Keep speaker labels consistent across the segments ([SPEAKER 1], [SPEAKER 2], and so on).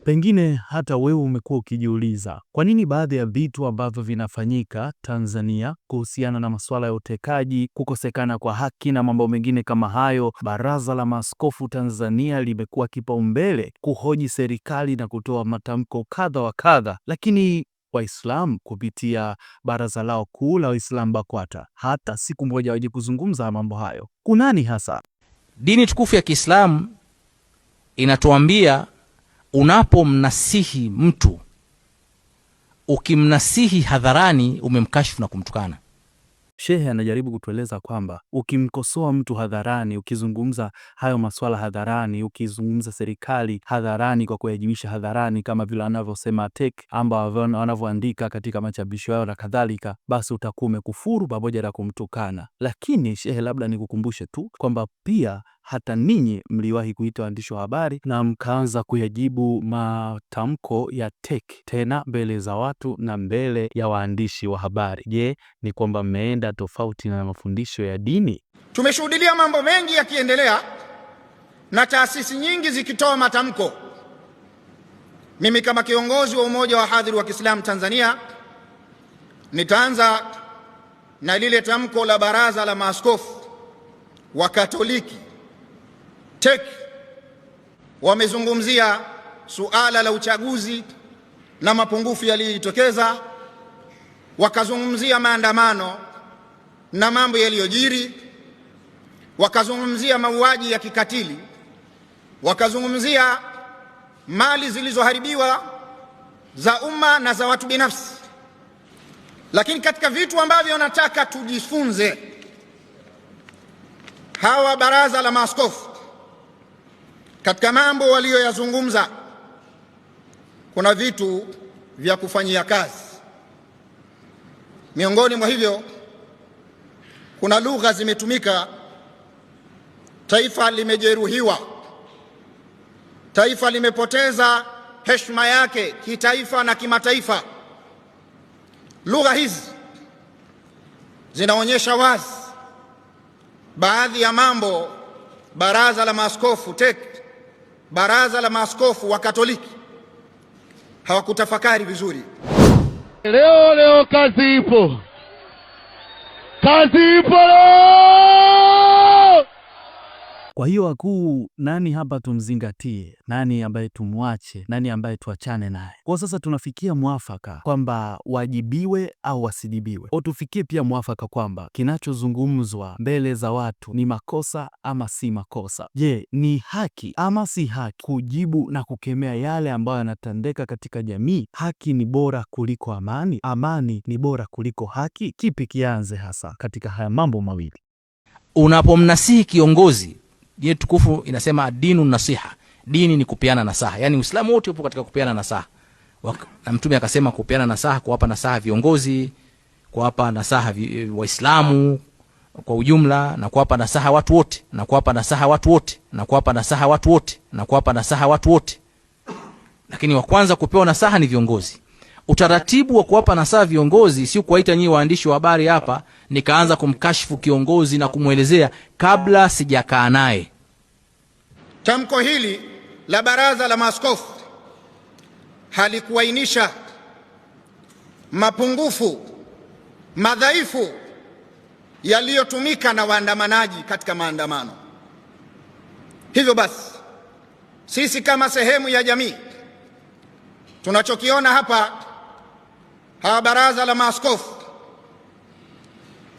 [SPEAKER 1] Pengine hata wewe umekuwa ukijiuliza kwa nini baadhi ya vitu ambavyo vinafanyika Tanzania kuhusiana na masuala ya utekaji, kukosekana kwa haki na mambo mengine kama hayo, Baraza la Maaskofu Tanzania limekuwa kipaumbele kuhoji serikali na kutoa matamko kadha wa kadha, lakini Waislamu kupitia baraza lao kuu la Waislamu BAKWATA hata siku moja waje kuzungumza mambo hayo. Kunani hasa?
[SPEAKER 2] Dini tukufu ya Kiislamu inatuambia unapomnasihi mtu, ukimnasihi hadharani umemkashifu na kumtukana.
[SPEAKER 1] Shehe anajaribu kutueleza kwamba ukimkosoa mtu hadharani, ukizungumza hayo masuala hadharani, ukizungumza serikali hadharani kwa kuyajimisha hadharani kama vile anavyosema TEC ambao wanavyoandika katika machapisho yao na kadhalika, basi utakuwa umekufuru pamoja na kumtukana. Lakini shehe, labda nikukumbushe tu kwamba pia hata ninyi mliwahi kuita waandishi wa habari na mkaanza kuyajibu matamko ya TEC tena mbele za watu na mbele ya waandishi wa habari. Je, ni kwamba mmeenda tofauti na mafundisho ya dini?
[SPEAKER 3] Tumeshuhudia mambo mengi yakiendelea na taasisi nyingi zikitoa matamko. Mimi kama kiongozi wa Umoja wa Wahadhiri wa Kiislamu Tanzania nitaanza na lile tamko la Baraza la Maaskofu wa Katoliki TEC. Wamezungumzia suala la uchaguzi na mapungufu yaliyojitokeza, wakazungumzia maandamano na mambo yaliyojiri, wakazungumzia mauaji ya kikatili, wakazungumzia mali zilizoharibiwa za umma na za watu binafsi. Lakini katika vitu ambavyo nataka tujifunze, hawa Baraza la Maaskofu katika mambo walioyazungumza, kuna vitu vya kufanyia kazi. Miongoni mwa hivyo, kuna lugha zimetumika, taifa limejeruhiwa, taifa limepoteza heshima yake kitaifa na kimataifa. Lugha hizi zinaonyesha wazi baadhi ya mambo Baraza la Maaskofu TEC, Baraza la Maaskofu wa Katoliki hawakutafakari vizuri.
[SPEAKER 4] Leo kazi ipo, kazi ipo.
[SPEAKER 1] Kwa hiyo wakuu, nani hapa tumzingatie, nani ambaye tumwache, nani ambaye tuachane naye? Kwa sasa tunafikia mwafaka kwamba wajibiwe au wasijibiwe, au tufikie pia mwafaka kwamba kinachozungumzwa mbele za watu ni makosa ama si makosa. Je, ni haki ama si haki kujibu na kukemea yale ambayo yanatendeka katika jamii? Haki ni bora kuliko amani? Amani ni bora kuliko haki? Kipi kianze hasa katika haya mambo mawili?
[SPEAKER 2] Unapomnasihi kiongozi, dini tukufu inasema dinu nasiha, dini ni kupeana nasaha. Yani Uislamu wote upo katika kupeana nasaha. Na Mtume akasema kupeana nasaha, kuwapa nasaha viongozi, kuwapa nasaha Waislamu kwa ujumla, na kuwapa nasaha watu wote, na kuwapa nasaha watu wote, na kuwapa nasaha watu wote, na kuwapa nasaha watu wote. Lakini wa kwanza kupewa nasaha ni viongozi. Utaratibu wa kuwapa nasaha viongozi si kuwaita nyinyi waandishi wa habari hapa nikaanza kumkashifu kiongozi na kumwelezea kabla sijakaa naye.
[SPEAKER 3] Tamko hili la Baraza la Maaskofu halikuainisha mapungufu, madhaifu yaliyotumika na waandamanaji katika maandamano. Hivyo basi, sisi kama sehemu ya jamii, tunachokiona hapa, hawa Baraza la Maaskofu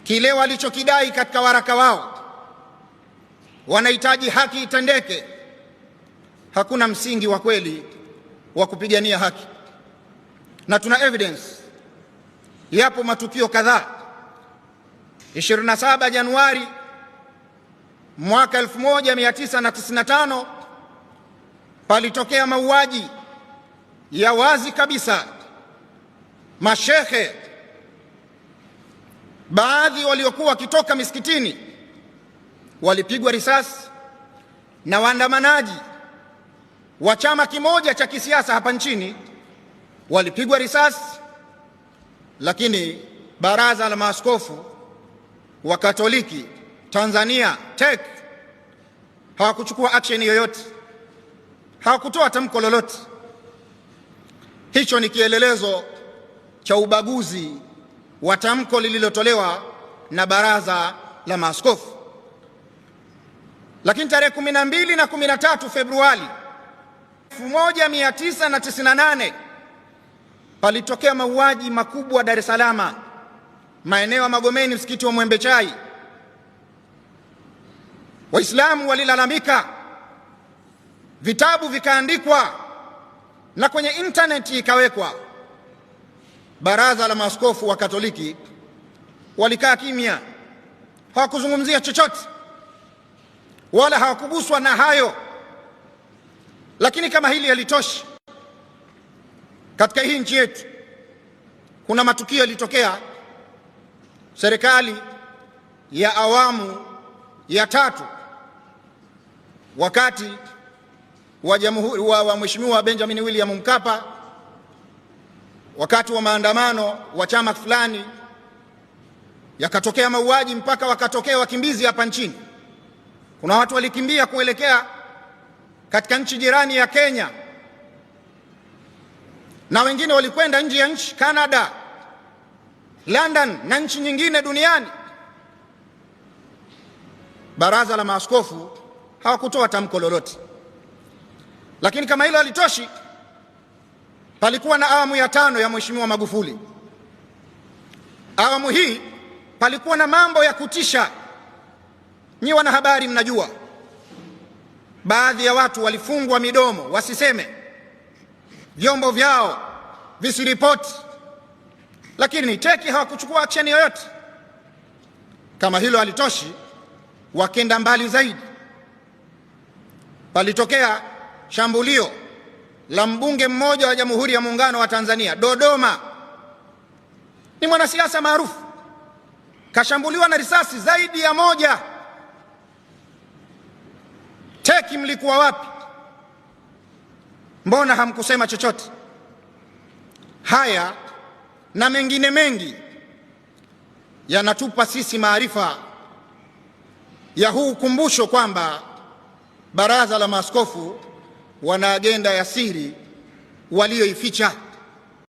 [SPEAKER 3] kile walichokidai katika waraka wao, wanahitaji haki itendeke. Hakuna msingi wa kweli wa kupigania haki, na tuna evidence. Yapo matukio kadhaa. 27 Januari mwaka 1995 palitokea mauaji ya wazi kabisa. Mashehe baadhi waliokuwa wakitoka misikitini walipigwa risasi na waandamanaji wa chama kimoja cha kisiasa hapa nchini walipigwa risasi, lakini Baraza la Maaskofu wa Katoliki Tanzania TEC hawakuchukua action yoyote, hawakutoa tamko lolote. Hicho ni kielelezo cha ubaguzi wa tamko lililotolewa na Baraza la Maaskofu. Lakini tarehe 12 na 13 Februari 1998 palitokea mauaji makubwa Dar es Salaam, maeneo ya Magomeni, msikiti wa Mwembe Chai. Waislamu walilalamika, vitabu vikaandikwa na kwenye intaneti ikawekwa. Baraza la Maaskofu wa Katoliki walikaa kimya, hawakuzungumzia chochote wala hawakuguswa na hayo. Lakini kama hili halitoshi, katika hii nchi yetu kuna matukio yalitokea. Serikali ya awamu ya 3 wakati wa Mheshimiwa Benjamin William Mkapa, wakati wa maandamano wa chama fulani, yakatokea mauaji mpaka wakatokea wakimbizi hapa nchini. Kuna watu walikimbia kuelekea katika nchi jirani ya Kenya, na wengine walikwenda nje ya nchi, Canada, London na nchi nyingine duniani. Baraza la Maaskofu hawakutoa tamko lolote. Lakini kama hilo halitoshi, palikuwa na awamu ya 5 ya Mheshimiwa Magufuli. Awamu hii palikuwa na mambo ya kutisha. Nyi wanahabari mnajua, baadhi ya watu walifungwa midomo wasiseme, vyombo vyao visiripoti, lakini teki hawakuchukua action yoyote. Kama hilo halitoshi, wakenda mbali zaidi. Palitokea shambulio la mbunge mmoja wa Jamhuri ya Muungano wa Tanzania Dodoma. Ni mwanasiasa maarufu, kashambuliwa na risasi zaidi ya 1. Teki, mlikuwa wapi? Mbona hamkusema chochote? Haya na mengine mengi yanatupa sisi maarifa ya huu ukumbusho kwamba Baraza la Maaskofu wana agenda ya siri walioificha.